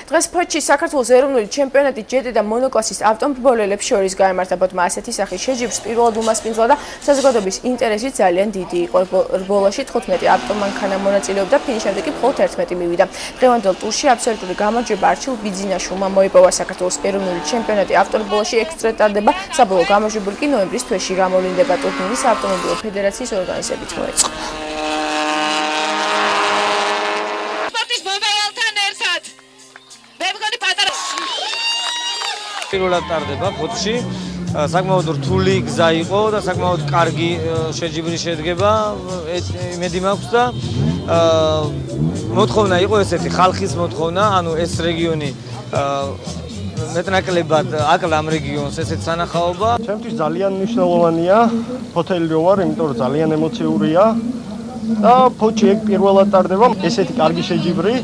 დღეს ფოთში საქართველოს ეროვნული ჩემპიონატი ჯეტი და მონოკლასის ავტომობილელებს შორის გაემართებოდა ასეთი სახის შეჯიბრს პირველად უმასპინძლა და საზოგადოების ინტერესი ძალიან დიდი იყო. ბოლოში 15 ავტომანქანა მონაწილეობდა, ფინიშამდე კი მხოლოდ 11 მივიდა. დღევანდელ ტურში აბსოლუტური გამარჯვება არჩილ ბიძინაშვილმა მოიპოვა. საქართველოს ეროვნული ჩემპიონატი ავტომობილში ექსტრეტ ტარდება, საბოლოო გამარჯვებული კი ნოემბრის თვეში გამოვლინდება. ტურნირის ავტომობილო ფედერაციის ორგანიზებით მოეწყო. პირველად ტარდება ფოთში, საკმაოდ რთული გზა იყო და საკმაოდ კარგი შეჯიბრი შედგება, იმედი მაქვს და მოთხოვნა იყო ესეთი, ხალხის მოთხოვნა, ანუ ეს რეგიონი მეტნაკლებად აკლა ამ რეგიონს ესეთ სანახაობა. ჩემთვის ძალიან მნიშვნელოვანია ფოთელი რო ვარ, იმიტომ რომ ძალიან ემოციურია და ფოთში ეგ პირველად ტარდება ესეთი კარგი შეჯიბრი.